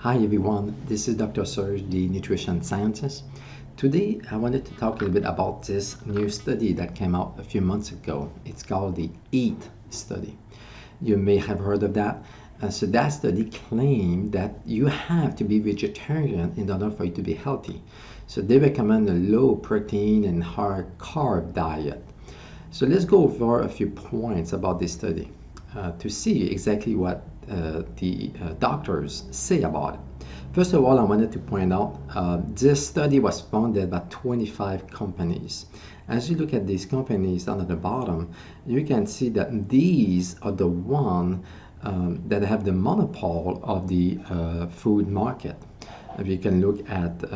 Hi everyone, this is Dr. Serge, the nutrition scientist. Today I wanted to talk a little bit about this new study that came out a few months ago. It's called the EAT study. You may have heard of that. So that study claimed that you have to be vegetarian in order for you to be healthy. So they recommend a low protein and high carb diet. So let's go over a few points about this study to see exactly what the doctors say about it. First of all, I wanted to point out this study was funded by 25 companies. As you look at these companies down at the bottom, you can see that these are the ones that have the monopoly of the food market. We can look at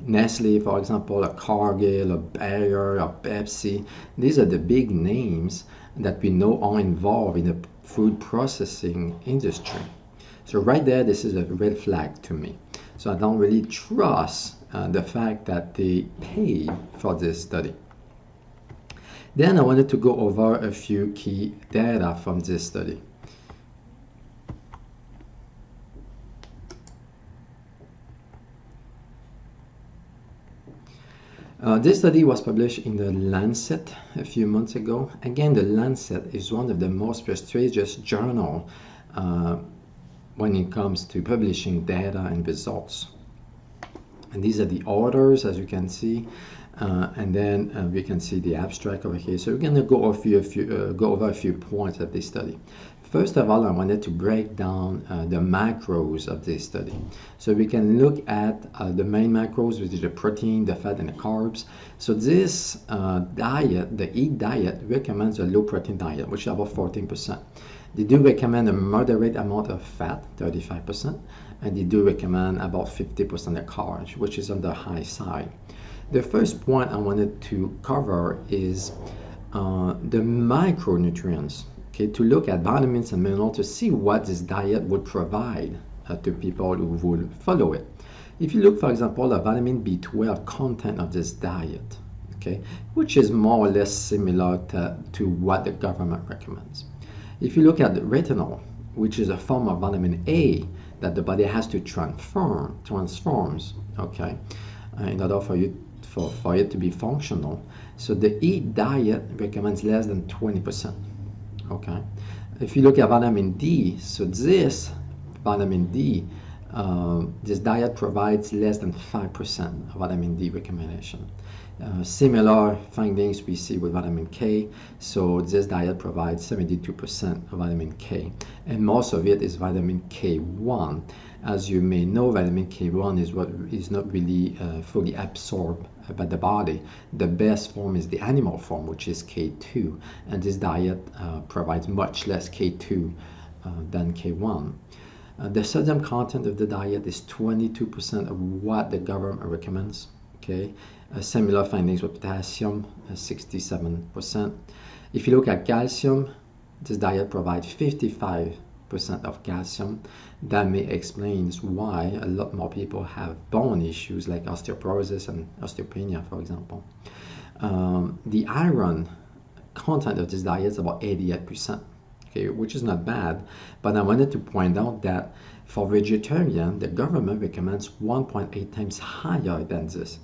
Nestle, for example, or Cargill, or Bayer, or Pepsi. These are the big names that we know are involved in the food processing industry. So right there, this is a red flag to me. So I don't really trust the fact that they paid for this study. Then I wanted to go over a few key data from this study. This study was published in the Lancet a few months ago. Again, the Lancet is one of the most prestigious journals when it comes to publishing data and results. And these are the authors, as you can see, and then we can see the abstract over here. So we're going to go over a few points of this study. First of all, I wanted to break down the macros of this study. So we can look at the main macros, which is the protein, the fat, and the carbs. So this diet, the EAT diet, recommends a low protein diet, which is about 14%. They do recommend a moderate amount of fat, 35%, and they do recommend about 50% of carbs, which is on the high side. The first point I wanted to cover is the micronutrients. Okay, to look at vitamins and minerals to see what this diet would provide to people who would follow it. If you look, for example, at vitamin B12 content of this diet, okay, which is more or less similar to what the government recommends. If you look at the retinol, which is a form of vitamin A that the body has to transforms, okay, in order for it to be functional. So the EAT diet recommends less than 20%. Okay, if you look at vitamin D, so this vitamin D, this diet provides less than 5% of vitamin D recommendation. Similar findings we see with vitamin K. So this diet provides 72% of vitamin K, and most of it is vitamin K1. As you may know, vitamin K1 is what is not really fully absorbed by the body. The best form is the animal form, which is K2, and this diet provides much less K2 than K1. The sodium content of the diet is 22% of what the government recommends. Okay, similar findings with potassium, 67%. If you look at calcium, this diet provides 55% of calcium. That may explain why a lot more people have bone issues like osteoporosis and osteopenia, for example. The iron content of this diet is about 88%, okay, which is not bad, but I wanted to point out that for vegetarian, the government recommends 1.8 times higher than this.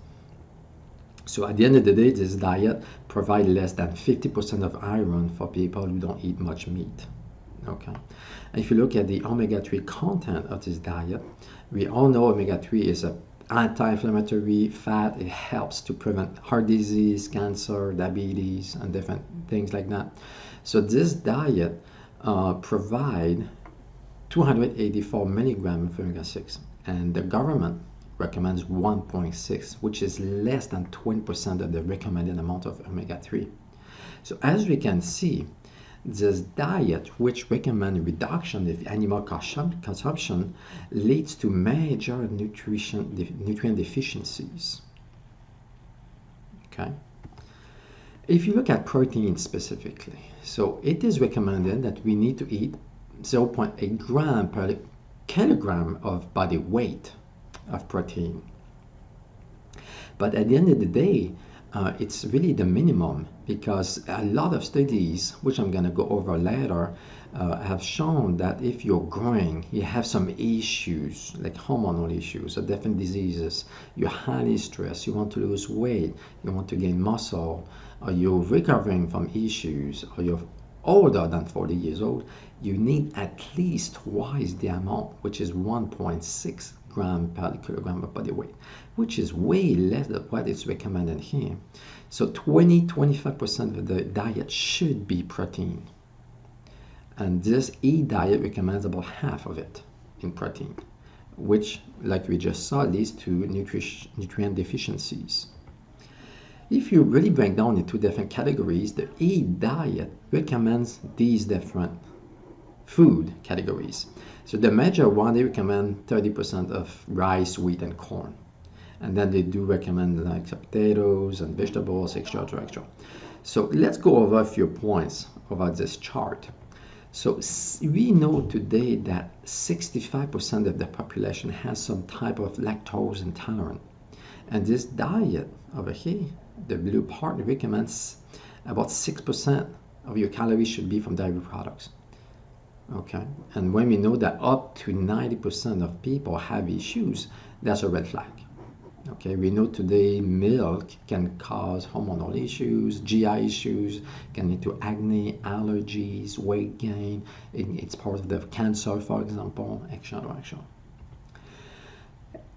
So at the end of the day, this diet provides less than 50% of iron for people who don't eat much meat. Okay, and if you look at the omega-3 content of this diet, we all know omega-3 is an anti-inflammatory fat. It helps to prevent heart disease, cancer, diabetes, and different things like that. So this diet provides 284 milligrams of omega-6, and the government recommends 1.6, which is less than 20% of the recommended amount of omega-3. So as we can see, this diet, which recommends reduction of animal consumption, leads to major nutrient deficiencies. Okay. If you look at protein specifically, so it is recommended that we need to eat 0.8 gram per kilogram of body weight of protein. But at the end of the day, it's really the minimum, because a lot of studies, which I'm going to go over later, have shown that if you're growing, you have some issues like hormonal issues or different diseases, you're highly stressed, you want to lose weight, you want to gain muscle, or you're recovering from issues, or you're older than 40 years old, you need at least twice the amount, which is 1.6 gram per kilogram of body weight, which is way less than what is recommended here. So 20-25% of the diet should be protein. And this diet recommends about half of it in protein, which, like we just saw, leads to nutrient deficiencies. If you really break down into different categories, the diet recommends these different food categories. So the major one, they recommend 30% of rice, wheat, and corn. And then they do recommend like potatoes and vegetables, etc. So let's go over a few points about this chart. So we know today that 65% of the population has some type of lactose intolerant. And this diet over here, the blue part, recommends about 6% of your calories should be from dairy products. Okay, and when we know that up to 90% of people have issues, that's a red flag. Okay, we know today milk can cause hormonal issues, GI issues, can lead to acne, allergies, weight gain. It's part of the cancer, for example, etc.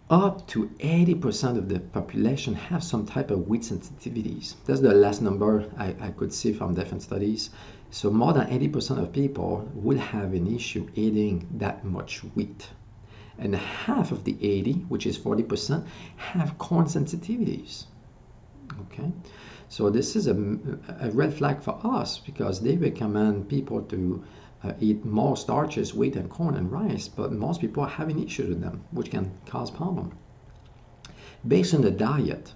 Up to 80% of the population have some type of wheat sensitivities. That's the last number I could see from different studies. So more than 80% of people will have an issue eating that much wheat. And half of the 80, which is 40%, have corn sensitivities. Okay, so this is a red flag for us because they recommend people to eat more starches, wheat and corn and rice, but most people are having issues with them, which can cause problems. Based on the diet,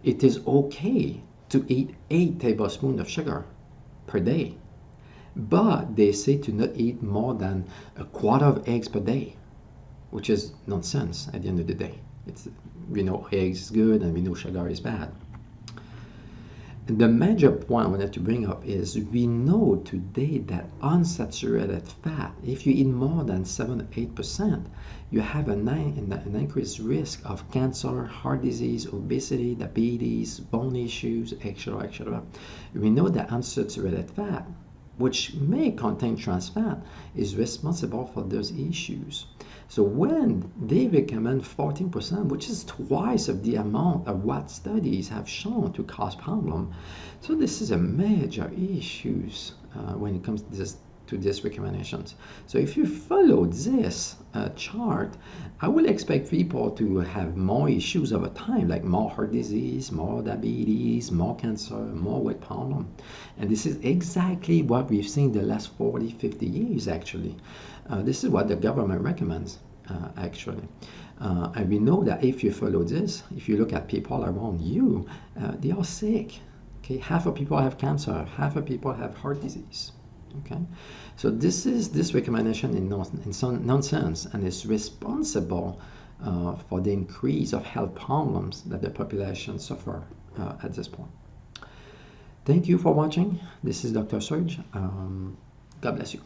it is okay to eat 8 tablespoons of sugar per day, but they say to not eat more than a quarter of eggs per day, which is nonsense at the end of the day. We know eggs is good and we know sugar is bad. And the major point I wanted to bring up is we know today that unsaturated fat, if you eat more than 7 to 8%, you have an increased risk of cancer, heart disease, obesity, diabetes, bone issues, etc. We know that unsaturated fat, which may contain trans fat, is responsible for those issues. So when they recommend 14%, which is twice of the amount of what studies have shown to cause problem, so this is a major issue when it comes to these recommendations. So if you follow this chart, I will expect people to have more issues over time, like more heart disease, more diabetes, more cancer, more weight problem. And this is exactly what we've seen the last 40, 50 years actually. This is what the government recommends actually. And we know that if you follow this, if you look at people around you, they are sick. Okay, half of people have cancer, half of people have heart disease. Okay, so this recommendation is nonsense and is responsible for the increase of health problems that the population suffer at this point. Thank you for watching. This is Dr. Serge. God bless you.